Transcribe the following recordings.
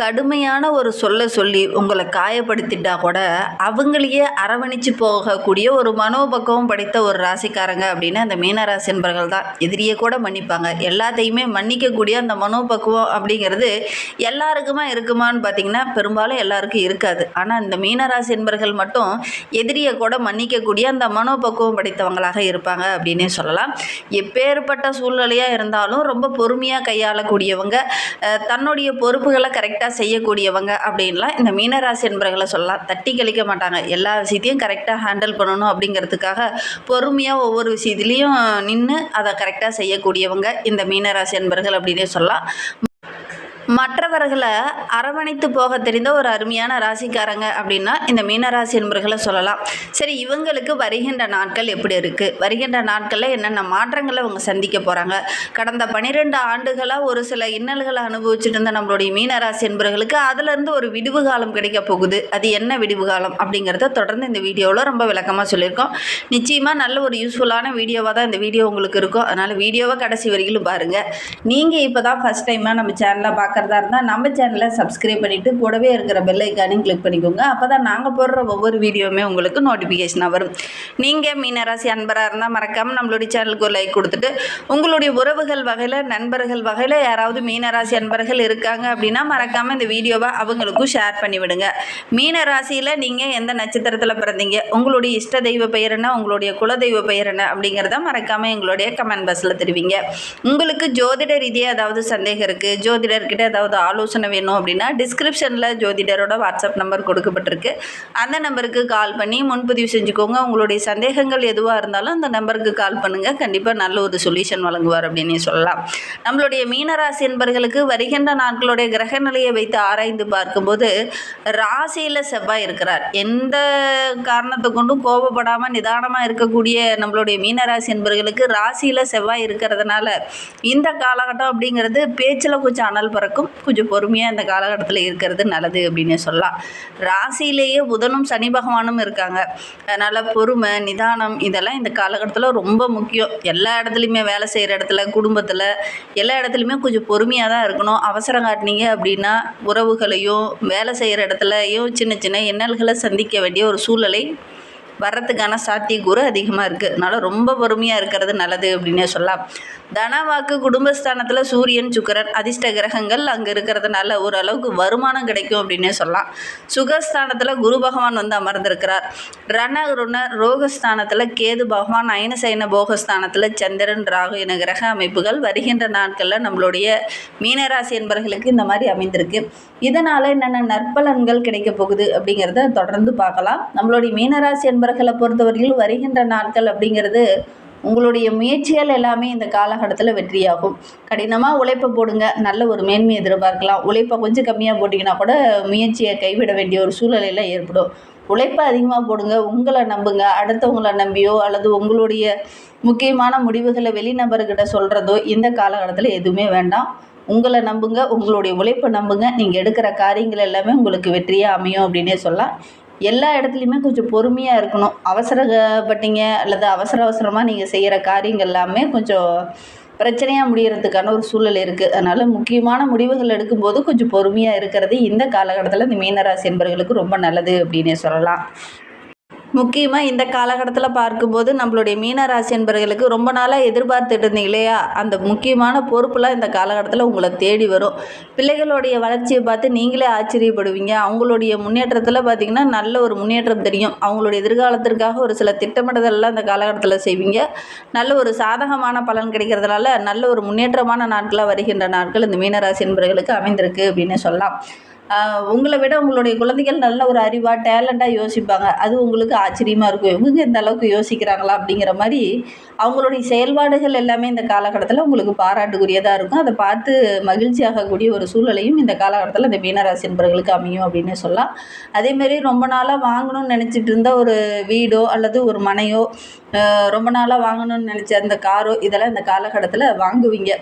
கடுமையான ஒரு சொல்லி உங்களை காயப்படுத்திட்டா கூட அவங்களையே அரவணைச்சு போகக்கூடிய ஒரு மனோபக்குவம் படைத்த ஒரு ராசிக்காரங்க அப்படின்னா அந்த மீனராசி என்பர்கள் தான். எதிரியை கூட மன்னிப்பாங்க, எல்லாத்தையுமே மன்னிக்கக்கூடிய அந்த மனோபக்குவம் அப்படிங்கிறது எல்லாருக்குமா இருக்குமான்னு பார்த்தீங்கன்னா பெரும்பாலும் எல்லாருக்கும் இருக்காது. ஆனால் இந்த மீனராசி என்பர்கள் மட்டும் எதிரியை கூட மன்னிக்கக்கூடிய அந்த மனோபக்குவம் படைத்தவங்களாக இருப்பாங்க அப்படின்னே சொல்லலாம். எப்பேற்பட்ட சூழ்நிலையாக இருந்தாலும் ரொம்ப பொறுமையாக கையாளக்கூடியவங்க, தன்னுடைய பொறுப்புகளை கரெக்டாக செய்யக்கூடியவங்க அப்படின்லாம் இந்த மீனராசி என்பர்களை சொல்லலாம். தட்டி கழிக்க மாட்டாங்க, எல்லா விஷயத்தையும் கரெக்டாக ஹேண்டில் பண்ணணும் அப்படிங்கிறதுக்காக பொறுமையாக ஒவ்வொரு விஷயத்துலையும் நின்று அதை கரெக்டாக செய்யக்கூடியவங்க இந்த மீனராசி என்பர்கள் அப்படின்னே சொல்லலாம். மற்றவர்களை அரவணைத்து போக தெரிந்த ஒரு அருமையான ராசிக்காரங்க அப்படின்னா இந்த மீனராசி என்பர்களை சொல்லலாம். சரி, இவங்களுக்கு வருகின்ற நாட்கள் எப்படி இருக்குது, வருகின்ற நாட்களில் என்னென்ன மாற்றங்களை அவங்க சந்திக்க போகிறாங்க, கடந்த 12 ஆண்டுகளாக ஒரு சில இன்னல்களை அனுபவிச்சுட்டு இருந்த நம்மளுடைய மீனராசி என்பர்களுக்கு அதிலிருந்து ஒரு விடிவு காலம் கிடைக்க போகுது. அது என்ன விடிவு காலம் அப்படிங்கிறத தொடர்ந்து இந்த வீடியோவில் ரொம்ப விளக்கமாக சொல்லியிருக்கோம். நிச்சயமாக நல்ல ஒரு யூஸ்ஃபுல்லான வீடியோவாக தான் இந்த வீடியோ உங்களுக்கு இருக்கும். அதனால் வீடியோவை கடைசி வரைக்கும் பாருங்கள். நீங்கள் இப்போ தான் ஃபஸ்ட் டைமாக நம்ம சேனலை பார்க்குறதா இருந்தால் நம்ம சேனலை சப்ஸ்கிரைப் பண்ணிவிட்டு கூடவே இருக்கிற பெல் ஐக்கானையும் கிளிக் பண்ணிக்கோங்க. அப்போ தான் நாங்கள் போடுற ஒவ்வொரு வீடியோவுமே உங்களுக்கு நோட்டிஃபிகேஷனாக வரும். நீங்கள் மீனராசி அன்பராக இருந்தால் மறக்காமல் நம்மளுடைய சேனலுக்கு ஒரு லைக் கொடுத்துட்டு உங்களுடைய உறவுகள் வகையில், நண்பர்கள் வகையில் யாராவது மீனராசி அன்பர்கள் இருக்காங்க அப்படின்னா மறக்காமல் இந்த வீடியோவை அவங்களுக்கும் ஷேர் பண்ணிவிடுங்க. மீனராசியில் நீங்கள் எந்த நட்சத்திரத்தில் பிறந்தீங்க, உங்களுடைய இஷ்ட தெய்வ பெயர் என்ன, உங்களுடைய குலதெய்வ பெயர் என்ன அப்படிங்கிறத மறக்காமல் எங்களுடைய கமெண்ட் பாக்ஸில் தெரிவிங்க. உங்களுக்கு ஜோதிட ரீதியாக ஏதாவது சந்தேகம் இருக்குது, ஜோதிடர்கிட்ட ஏதாவது ஆலோசனை வேணும் அப்படின்னா டிஸ்கிரிப்ஷனில் ஜோதிடரோட வாட்ஸ்அப் நம்பர் கொடுக்கப்பட்டிருக்கு. அந்த நம்பருக்கு கால் பண்ணி முன்பதிவு செஞ்சுக்கோங்க. உங்களுடைய சந்தேகங்கள் எதுவாக இருந்தாலும் அந்த நம்பருக்கு கால் பண்ணுங்கள். கண்டிப்பாக நல்ல ஒரு சொல்யூஷன் வழங்குவார் அப்படின்னு சொல்லலாம். நம்மளுடைய மீனராசி என்பர்களுக்கு வருகின்ற நாட்களுடைய கிரக நிலையை வைத்து ஆராய்ந்து பார்க்கும்போது ராசியில் செவ்வாய் இருக்கிறார். எந்த காரணத்தை கொண்டும் கோபப்படாமல் நிதானமாக இருக்கக்கூடிய நம்மளுடைய மீனராசி என்பர்களுக்கு ராசியில் செவ்வாய் இருக்கிறதுனால இந்த காலகட்டம் அப்படிங்கிறது பேச்சில் கொஞ்சம் அனல் பறக்கும், கொஞ்சம் பொறுமையாக இந்த காலகட்டத்தில் இருக்கிறது நல்லது அப்படின்னு சொல்லலாம். ராசியிலேயே புதனும் சனி பகவானும் இருக்காங்க. அதனால் பொறுமை, நிதானம் இதெல்லாம் இந்த காலகட்டத்தில் ரொம்ப முக்கியம். எல்லா இடத்துலையுமே, வேலை செய்கிற இடத்துல, குடும்பத்தில், எல்லா இடத்துலையுமே கொஞ்சம் பொறுமையாக தான் இருக்கணும். அவசரம் காட்டினீங்க அப்படின்னா உறவுகளையும் வேலை செய்கிற இடத்துலையும் சின்ன சின்ன இன்னல்களை சந்திக்க வேண்டிய ஒரு சூழ்நிலை வர்றதுக்கான சாத்தியக்கூறு அதிகமாக இருக்குது. அதனால் ரொம்ப பொறுமையாக இருக்கிறது நல்லது அப்படின்னே சொல்லலாம். தனவாக்கு குடும்பஸ்தானத்தில் சூரியன், சுக்கிரன் அதிர்ஷ்ட கிரகங்கள் அங்கே இருக்கிறதுனால ஓரளவுக்கு வருமானம் கிடைக்கும் அப்படின்னே சொல்லலாம். சுகஸ்தானத்தில் குரு பகவான் வந்து அமர்ந்திருக்கிறார். ருண ரோகஸ்தானத்தில் கேது பகவான், அயனசைன போகஸ்தானத்தில் சந்திரன், ராகு என கிரக அமைப்புகள் வருகின்ற நாட்களில் நம்மளுடைய மீனராசி என்பவர்களுக்கு இந்த மாதிரி அமைந்திருக்கு. இதனால் என்னென்ன நற்பலன்கள் கிடைக்க போகுது அப்படிங்கிறத தொடர்ந்து பார்க்கலாம். நம்மளுடைய மீனராசி என்பவர்களை பொறுத்தவரையில் வருகின்ற நாட்கள் அப்படிங்கிறது உங்களுடைய முயற்சிகள் எல்லாமே இந்த காலகட்டத்தில் வெற்றியாகும். கடினமாக உழைப்பை போடுங்க, நல்ல ஒரு மேன்மை எதிர்பார்க்கலாம். உழைப்பை கொஞ்சம் கம்மியாக போட்டிங்கன்னா கூட முயற்சியை கைவிட வேண்டிய ஒரு சூழ்நிலையில் ஏற்படும். உழைப்பை அதிகமாக போடுங்க, உங்களை நம்புங்க. அடுத்தவங்களை நம்பியோ அல்லது உங்களுடைய முக்கியமான முடிவுகளை வெளிநபர்கிட்ட சொல்கிறதோ இந்த காலகட்டத்தில் எதுவுமே வேண்டாம். உங்களை நம்புங்க, உங்களுடைய உழைப்பை நம்புங்க. நீங்கள் எடுக்கிற காரியங்கள் எல்லாமே உங்களுக்கு வெற்றியாக அமையும் அப்படின்னே சொல்லலாம். எல்லா இடத்துலையுமே கொஞ்சம் பொறுமையாக இருக்கணும். அவசரப்பட்டீங்க அல்லது அவசரமாக நீங்கள் செய்கிற காரியங்கள் எல்லாமே கொஞ்சம் பிரச்சனையாக முடிகிறதுக்கான ஒரு சூழல் இருக்குது. அதனால் முக்கியமான முடிவுகள் எடுக்கும்போது கொஞ்சம் பொறுமையாக இருக்கிறது இந்த காலகட்டத்தில் இந்த மீனராசி என்பவர்களுக்கு ரொம்ப நல்லது அப்படின்னே சொல்லலாம். முக்கியமாக இந்த காலகட்டத்தில் பார்க்கும்போது நம்மளுடைய மீனராசி என்பவர்களுக்கு ரொம்ப நாளாக எதிர்பார்த்துட்டு இருந்தீங்க இல்லையா, அந்த முக்கியமான பொறுப்புலாம் இந்த காலகட்டத்தில் உங்களை தேடி வரும். பிள்ளைகளுடைய வளர்ச்சியை பார்த்து நீங்களே ஆச்சரியப்படுவீங்க. அவங்களுடைய முன்னேற்றத்தில் பார்த்திங்கன்னா நல்ல ஒரு முன்னேற்றம் தெரியும். அவங்களுடைய எதிர்காலத்திற்காக ஒரு சில திட்டமிடுதல்லாம் இந்த காலகட்டத்தில் செய்வீங்க. நல்ல ஒரு சாதகமான பலன் கிடைக்கிறதுனால நல்ல ஒரு முன்னேற்றமான நாட்களாக வருகின்ற நாட்கள் இந்த மீனராசி என்பவர்களுக்கு அமைந்திருக்கு அப்படின்னு சொல்லலாம். உங்களை விட உங்களுடைய குழந்தைகள் நல்ல ஒரு அறிவாக, டேலண்ட்டாக யோசிப்பாங்க. அது உங்களுக்கு ஆச்சரியமாக இருக்கும். இவங்க இந்த அளவுக்கு யோசிக்கிறாங்களா அப்படிங்கிற மாதிரி அவங்களுடைய செயல்பாடுகள் எல்லாமே இந்த காலகட்டத்தில் உங்களுக்கு பாராட்டுக்குரியதாக இருக்கும். அதை பார்த்து மகிழ்ச்சி ஆகக்கூடிய ஒரு சூழ்நிலையும் இந்த காலகட்டத்தில் இந்த மீனராசி என்பவர்களுக்கு அமையும் அப்படின்னு சொல்லலாம். அதேமாரி ரொம்ப நாளாக வாங்கணும்னு நினச்சிட்டு இருந்த ஒரு வீடோ அல்லது ஒரு மனையோ, ரொம்ப நாளாக வாங்கணும்னு நினச்ச அந்த காரோ இதெல்லாம் இந்த காலகட்டத்தில் வாங்குவீங்க.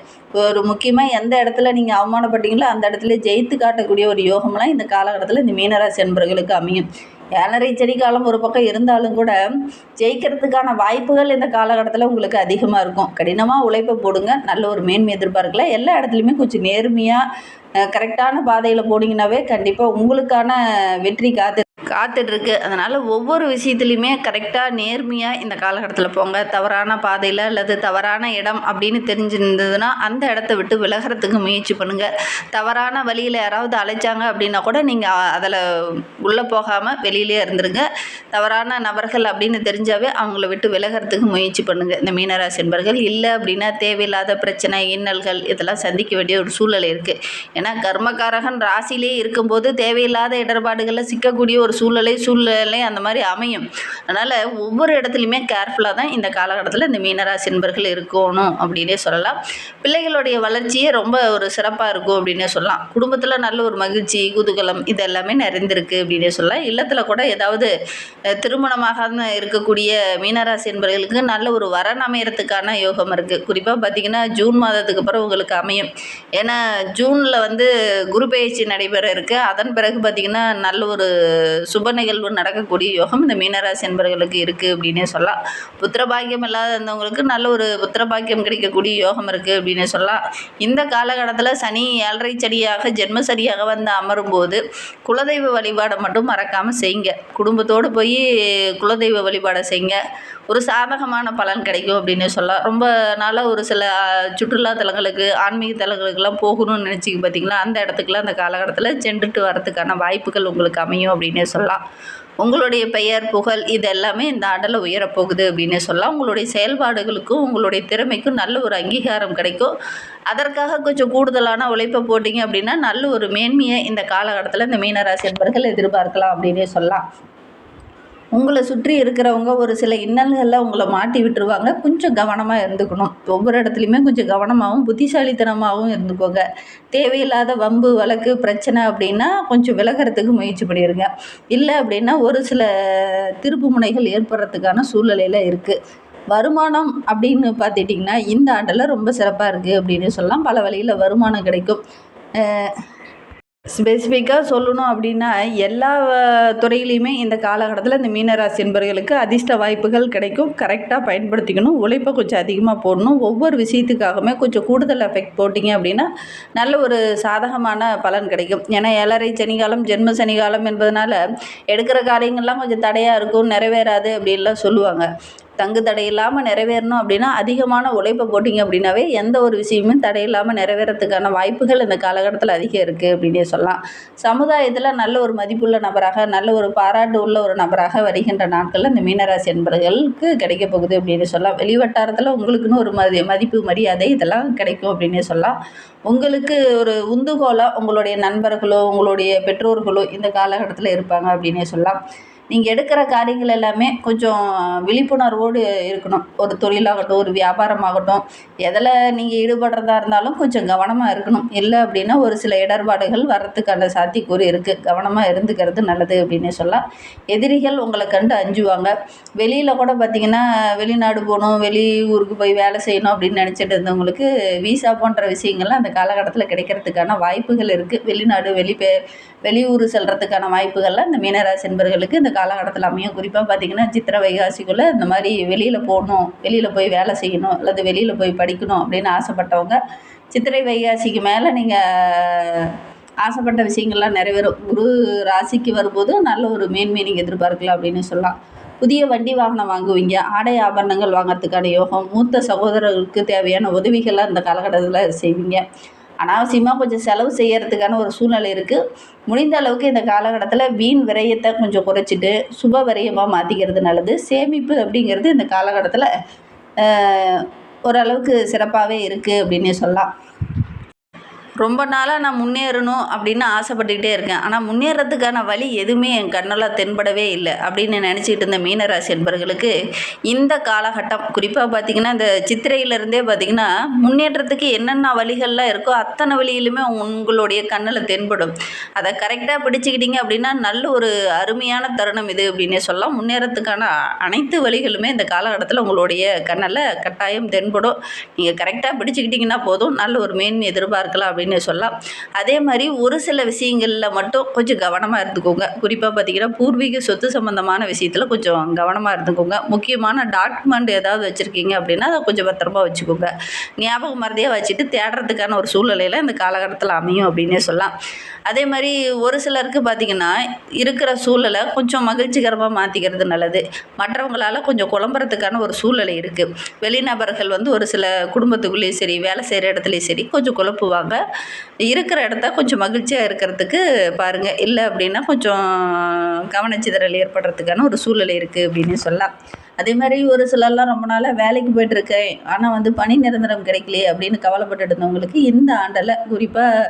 ஒரு முக்கியமாக எந்த இடத்துல நீங்கள் அவமானப்பட்டீங்களோ அந்த இடத்துல ஜெயித்து காட்டக்கூடிய ஒரு யோகம்லாம் இந்த காலகட்டத்தில் இந்த மீனராசி அன்பர்களுக்கு அமையும். 7.5 சனி காலம் ஒரு பக்கம் இருந்தாலும் கூட ஜெயிக்கிறதுக்கான வாய்ப்புகள் இந்த காலகட்டத்தில் உங்களுக்கு அதிகமாக இருக்கும். கடினமாக உழைப்பை போடுங்க, நல்ல ஒரு மேன்மை எதிர்பார்க்கலாம். எல்லா இடத்துலையுமே கொஞ்சம் நேர்மையாக கரெக்டான பாதையில் போனீங்கன்னாவே கண்டிப்பாக உங்களுக்கான வெற்றி காத்துட்ருக்கு. அதனால் ஒவ்வொரு விஷயத்துலையுமே கரெக்டாக நேர்மையாக இந்த காலகட்டத்தில் போங்க. தவறான பாதையில் அல்லது தவறான இடம் அப்படின்னு தெரிஞ்சிருந்ததுன்னா அந்த இடத்த விட்டு விலகிறதுக்கு முயற்சி பண்ணுங்கள். தவறான வழியில் யாராவது அழைச்சாங்க அப்படின்னா கூட நீங்கள் அதில் உள்ளே போகாமல் வெளியிலே இருந்துருங்க. தவறான நபர்கள் அப்படின்னு தெரிஞ்சாவே அவங்கள விட்டு விலகிறதுக்கு முயற்சி பண்ணுங்கள் இந்த மீனராசி என்பர்கள். இல்லை அப்படின்னா தேவையில்லாத பிரச்சனை, இன்னல்கள் இதெல்லாம் சந்திக்க வேண்டிய ஒரு சூழ்நிலை இருக்குது. ஏன்னா கர்மகாரகன் ராசியிலே இருக்கும்போது தேவையில்லாத இடர்பாடுகளில் சிக்கக்கூடிய ஒரு சூழ்நிலை அந்த மாதிரி அமையும். அதனால் ஒவ்வொரு இடத்துலையுமே கேர்ஃபுல்லாக தான் இந்த காலகட்டத்தில் இந்த மீனராசி என்பர்கள் இருக்கணும் அப்படின்னே சொல்லலாம். பிள்ளைகளுடைய வளர்ச்சியே ரொம்ப ஒரு சிறப்பாக இருக்கும் அப்படின்னே சொல்லலாம். குடும்பத்தில் நல்ல ஒரு மகிழ்ச்சி, குதூகலம் இது எல்லாமே நிறைந்திருக்கு அப்படின்னே சொல்லலாம். இல்லத்தில் கூட ஏதாவது திருமணமாக இருக்கக்கூடிய மீனராசி என்பவர்களுக்கு நல்ல ஒரு வரன் அமையறதுக்கான யோகம் இருக்குது. குறிப்பாக பார்த்திங்கன்னா ஜூன் மாதத்துக்கு அப்புறம் உங்களுக்கு அமையும். ஏன்னா ஜூனில் குரு பெயர்ச்சி நடைபெற இருக்குது. அதன் பிறகு பார்த்திங்கன்னா நல்ல ஒரு சுப நிகழ்வு நடக்கக்கூடிய யோகம் இந்த மீனராசி என்பவர்களுக்கு இருக்குது அப்படின்னே சொல்லலாம். புத்திரபாக்கியம் இல்லாத இருந்தவங்களுக்கு நல்ல ஒரு புத்திரபாக்கியம் கிடைக்கக்கூடிய யோகம் இருக்குது அப்படின்னே சொல்லலாம். இந்த காலகட்டத்தில் சனி 7.5 சனியாக ஜென்ம சரியாக அமரும்போது குலதெய்வ வழிபாடை மட்டும் மறக்காமல் செய்யுங்க. குடும்பத்தோடு போய் குலதெய்வ வழிபாடை செய்யுங்க. ஒரு சாதகமான பலன் கிடைக்கும் அப்படின்னு சொல்லலாம். ரொம்ப நாளாக ஒரு சில சுற்றுலா தலங்களுக்கு, ஆன்மீக தலங்களுக்கெல்லாம் போகணும்னு நினச்சிக்க பார்த்திங்களா, அந்த இடத்துக்குலாம் அந்த காலகட்டத்தில் சென்றுட்டு வரதுக்கான வாய்ப்புகள் உங்களுக்கு அமையும் அப்படின்னே சொல்லலாம். உங்களுடைய பெயர், புகழ் இது எல்லாமே இந்த ஆண்டில் உயரப்போகுது அப்படின்னே சொல்லலாம். உங்களுடைய செயல்பாடுகளுக்கும் உங்களுடைய திறமைக்கும் நல்ல ஒரு அங்கீகாரம் கிடைக்கும். அதற்காக கொஞ்சம் கூடுதலான உழைப்பை போட்டிங்க அப்படின்னா நல்ல ஒரு மேன்மையை இந்த காலகட்டத்தில் இந்த மீனராசி என்பவர்கள் எதிர்பார்க்கலாம் அப்படின்னே சொல்லலாம். உங்களை சுற்றி இருக்கிறவங்க ஒரு சில இன்னல்களில் உங்களை மாட்டி விட்டுருவாங்க. கொஞ்சம் கவனமாக இருந்துக்கணும். ஒவ்வொரு இடத்துலையுமே கொஞ்சம் கவனமாகவும் புத்திசாலித்தனமாகவும் இருந்துக்கோங்க. தேவையில்லாத வம்பு, வழக்கு, பிரச்சனை அப்படின்னா கொஞ்சம் விலகிறதுக்கு முயற்சி பண்ணிடுங்க. இல்லை அப்படின்னா ஒரு சில திருப்பு முனைகள் ஏற்படுறதுக்கான சூழ்நிலையில் இருக்குது. வருமானம் அப்படின்னு பார்த்துட்டிங்கன்னா இந்த ஆண்டில் ரொம்ப சிறப்பாக இருக்குது அப்படின்னு சொல்லலாம். பல வழியில் வருமானம் கிடைக்கும். ஸ்பெசிஃபிக்காக சொல்லணும் அப்படின்னா எல்லா துறையிலையுமே இந்த காலகட்டத்தில் இந்த மீனராசி என்பவர்களுக்கு அதிர்ஷ்ட வாய்ப்புகள் கிடைக்கும். கரெக்டாக பயன்படுத்திக்கணும். உழைப்பை கொஞ்சம் அதிகமாக போடணும். ஒவ்வொரு விஷயத்துக்காகவுமே கொஞ்சம் கூடுதல் எஃபெக்ட் போட்டிங்க அப்படின்னா நல்ல ஒரு சாதகமான பலன் கிடைக்கும். ஏன்னா 7.5 சனிகாலம் ஜென்ம சனிகாலம் என்பதனால எடுக்கிற காரியங்கள்லாம் கொஞ்சம் தடையாக இருக்கும், நிறைவேறாது அப்படின்லாம் சொல்லுவாங்க. தங்கு தடையில்லாமல் நிறைவேறணும் அப்படின்னா அதிகமான உழைப்பை போட்டிங்க அப்படின்னாவே எந்த ஒரு விஷயமும் தடையில்லாமல் நிறைவேறத்துக்கான வாய்ப்புகள் இந்த காலகட்டத்தில் அதிகம் இருக்குது அப்படின்னே சொல்லலாம். சமுதாயத்தில் நல்ல ஒரு மதிப்புள்ள நபராக, நல்ல ஒரு பாராட்டு உள்ள ஒரு நபராக வருகின்ற நாட்களில் இந்த மீனராசி என்பவர்களுக்கு கிடைக்க போகுது அப்படின்னு சொல்லலாம். வெளிவட்டாரத்தில் உங்களுக்குன்னு ஒரு மதிப்பு, மரியாதை இதெல்லாம் கிடைக்கும் அப்படின்னே சொல்லலாம். உங்களுக்கு ஒரு உந்துகோலாக உங்களுடைய நண்பர்களோ உங்களுடைய பெற்றோர்களோ இந்த காலகட்டத்தில் இருப்பாங்க அப்படின்னே சொல்லலாம். நீங்கள் எடுக்கிற காரியங்கள் எல்லாமே கொஞ்சம் விழிப்புணர்வோடு இருக்கணும். ஒரு தொழிலாகட்டும், ஒரு வியாபாரமாகட்டும், எதில் நீங்கள் ஈடுபடுறதா இருந்தாலும் கொஞ்சம் கவனமாக இருக்கணும். இல்லை அப்படின்னா ஒரு சில இடர்பாடுகள் வர்றதுக்கான சாத்தியக்கூறு இருக்குது. கவனமாக இருந்துக்கிறது நல்லது அப்படின்னே சொல்லலாம். எதிரிகள் உங்களை கண்டு அஞ்சுவாங்க. வெளியில் கூட பார்த்திங்கன்னா வெளிநாடு போகணும், வெளியூருக்கு போய் வேலை செய்யணும் அப்படின்னு நினச்சிட்டு இருந்தவங்களுக்கு வீசா போன்ற விஷயங்கள்லாம் அந்த காலகட்டத்தில் கிடைக்கிறதுக்கான வாய்ப்புகள் இருக்குது. வெளியூர் செல்கிறதுக்கான வாய்ப்புகள்லாம் இந்த மீனராசி என்பவர்களுக்கு இந்த காலகட்டத்தில் அமையும். குறிப்பாக பார்த்திங்கன்னா சித்திரை வைகாசிக்குள்ளே இந்த மாதிரி வெளியில் போகணும், வெளியில் போய் வேலை செய்யணும் அல்லது வெளியில் போய் படிக்கணும் அப்படின்னு ஆசைப்பட்டவங்க சித்திரை வைகாசிக்கு மேலே நீங்கள் ஆசைப்பட்ட விஷயங்கள்லாம் நிறைவேறும். குரு ராசிக்கு வரும்போது நல்ல ஒரு மேன்மை நீங்கள் எதிர்பார்க்கலாம் அப்படின்னு சொல்லலாம். புதிய வண்டி வாகனம் வாங்குவீங்க. ஆடை ஆபரணங்கள் வாங்கிறதுக்கான யோகம். மூத்த சகோதரர்களுக்கு தேவையான உதவிகள்லாம் இந்த காலகட்டத்தில் செய்வீங்க. அனாவசியமாக கொஞ்சம் செலவு செய்யறதுக்கான ஒரு சூழ்நிலை இருக்குது. முடிந்த அளவுக்கு இந்த காலகட்டத்தில் வீண் விரயத்தை கொஞ்சம் குறைச்சிட்டு சுப விரயமாக மாற்றிக்கிறது நல்லது. சேமிப்பு அப்படிங்கிறது இந்த காலகட்டத்தில் ஓரளவுக்கு சிறப்பாகவே இருக்குது அப்படின்னே சொல்லலாம். ரொம்ப நாளாக நான் முன்னேறணும் அப்படின்னு ஆசைப்பட்டுக்கிட்டே இருக்கேன். ஆனால் முன்னேறதுக்கான வழி எதுவுமே என் கண்ணெல்லாம் தென்படவே இல்லை அப்படின்னு நினச்சிக்கிட்டு இருந்த மீனராசி என்பவர்களுக்கு இந்த காலகட்டம் குறிப்பாக பார்த்திங்கன்னா இந்த சித்திரையிலேருந்தே பார்த்திங்கன்னா முன்னேற்றத்துக்கு என்னென்ன வழிகள்லாம் இருக்கோ அத்தனை வழியிலுமே உங்களுடைய கண்ணில் தென்படும். அதை கரெக்டாக பிடிச்சிக்கிட்டீங்க அப்படின்னா நல்ல ஒரு அருமையான தருணம் இது அப்படின்னே சொல்லலாம். முன்னேறத்துக்கான அனைத்து வழிகளுமே இந்த காலகட்டத்தில் உங்களுடைய கண்ணில் கட்டாயம் தென்படும். நீங்கள் கரெக்டாக பிடிச்சிக்கிட்டிங்கன்னா போதும், நல்ல ஒரு மேன்மை எதிர்பார்க்கலாம் அப்படின்னு அப்படின்னு சொல்லலாம். அதே மாதிரி ஒரு சில விஷயங்களில் மட்டும் கொஞ்சம் கவனமாக இருந்துக்கோங்க. குறிப்பாக பார்த்திங்கன்னா பூர்வீக சொத்து சம்மந்தமான விஷயத்தில் கொஞ்சம் கவனமாக இருந்துக்கோங்க. முக்கியமான டாக்குமெண்ட் ஏதாவது வச்சுருக்கீங்க அப்படின்னா அதை கொஞ்சம் பத்திரமா வச்சுக்கோங்க. ஞாபகம் மறதியாக வச்சுட்டு தேடுறதுக்கான ஒரு சூழ்நிலையில் இந்த காலகட்டத்தில் அமையும் அப்படின்னே சொல்லலாம். அதே மாதிரி ஒரு சிலருக்கு பார்த்திங்கன்னா இருக்கிற சூழலை கொஞ்சம் மகிழ்ச்சிகரமாக மாற்றிக்கிறது நல்லது. மற்றவங்களால் கொஞ்சம் குழம்புறதுக்கான ஒரு சூழ்நிலை இருக்குது. வெளிநபர்கள் ஒரு சில குடும்பத்துக்குள்ளேயும் சரி, வேலை செய்கிற இடத்துலையும் சரி கொஞ்சம் குழப்புவாங்க. இருக்கிற இடத்த கொஞ்சம் மகிழ்ச்சியாக இருக்கிறதுக்கு பாருங்கள். இல்லை அப்படின்னா கொஞ்சம் கவனச்சிதறல் ஏற்படுறதுக்கான ஒரு சூழ்நிலை இருக்குது அப்படின்னு சொல்லலாம். அதே மாதிரி ஒரு சிலர்லாம் ரொம்ப நாளாக வேலைக்கு போய்ட்டுருக்கேன், ஆனால் பணி நிரந்தரம் கிடைக்கலையே அப்படின்னு கவலைப்பட்டுட்டு இருந்தவங்களுக்கு இந்த ஆண்டில் குறிப்பாக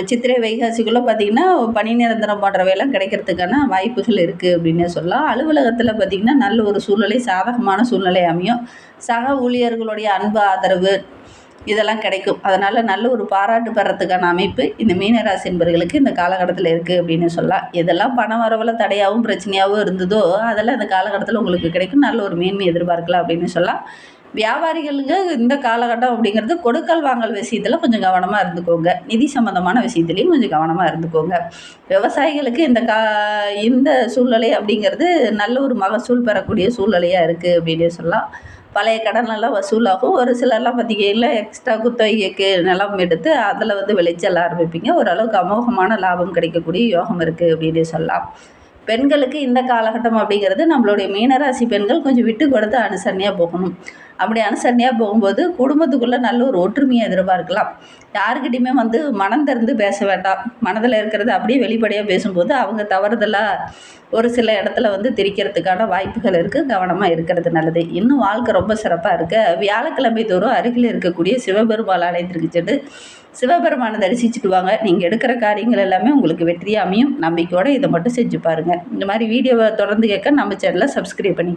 சித்திரை வைகாசிக்குள்ளே பார்த்திங்கன்னா பணி நிரந்தரம் போன்றவையெல்லாம் கிடைக்கிறதுக்கான வாய்ப்புகள் இருக்குது அப்படின்னே சொல்லலாம். அலுவலகத்தில் பார்த்திங்கன்னா நல்ல ஒரு சூழ்நிலை, சாதகமான சூழ்நிலை அமையும். சக ஊழியர்களுடைய அன்பு, ஆதரவு இதெல்லாம் கிடைக்கும். அதனால் நல்ல ஒரு பாராட்டு பெறத்துக்கான அமைப்பு இந்த மீனராசி என்பவர்களுக்கு இந்த காலகட்டத்தில் இருக்குது அப்படின்னு சொல்லலாம். எதெல்லாம் பண வரவில் தடையாகவும் பிரச்சனையாகவும் இருந்ததோ அதெல்லாம் இந்த காலகட்டத்தில் உங்களுக்கு கிடைக்கும். நல்ல ஒரு மேன்மை எதிர்பார்க்கலாம் அப்படின்னு சொல்லலாம். வியாபாரிகளுக்கு இந்த காலகட்டம் அப்படிங்கிறது கொடுக்கல் வாங்கல் விஷயத்தில் கொஞ்சம் கவனமாக இருந்துக்கோங்க. நிதி சம்மந்தமான விஷயத்துலையும் கொஞ்சம் கவனமாக இருந்துக்கோங்க. விவசாயிகளுக்கு இந்த சூழ்நிலை அப்படிங்கிறது நல்ல ஒரு மகசூல் பெறக்கூடிய சூழ்நிலையாக இருக்குது அப்படின்னே சொல்லலாம். பழைய கடனெல்லாம் வசூலாகும். ஒரு சிலர்லாம் பார்த்திங்கன்னா எக்ஸ்ட்ரா குத்தகைக்கு நிலம் எடுத்து அதில் விளைச்சல் ஆரம்பிப்பீங்க. ஓரளவுக்கு அமோகமான லாபம் கிடைக்கக்கூடிய யோகம் இருக்குது அப்படின்னே சொல்லலாம். பெண்களுக்கு இந்த காலகட்டம் அப்படிங்கிறது நம்மளுடைய மீனராசி பெண்கள் கொஞ்சம் விட்டு கொடுத்து அனுசரணையாக போகணும். அப்படி அனுசரணையாக போகும்போது குடும்பத்துக்குள்ளே நல்ல ஒரு ஒற்றுமையை எதிர்பார்க்கலாம். யாருக்கிட்டையுமே மனம் திறந்து பேச வேண்டாம். மனதில் இருக்கிறது அப்படியே வெளிப்படையாக பேசும்போது அவங்க தவறுதலாக ஒரு சில இடத்துல திரிக்கிறதுக்கான வாய்ப்புகள் இருக்குது. கவனமாக இருக்கிறது நல்லது. இன்னும் வாழ்க்கை ரொம்ப சிறப்பாக இருக்க வியாழக்கிழமை தோறும் அருகில் இருக்கக்கூடிய சிவபெருமாள் ஆலயத்திற்கு சென்று சிவபெருமானை தரிசிச்சுட்டு வாங்க. நீங்கள் எடுக்கிற காரியங்கள் எல்லாமே உங்களுக்கு வெற்றியாக அமையும். நம்பிக்கையோடு இதை மட்டும் செஞ்சு பாருங்கள். இந்த மாதிரி வீடியோவை தொடர்ந்து கேட்க நம்ம சேனலை சப்ஸ்கிரைப் பண்ணிக்கோ.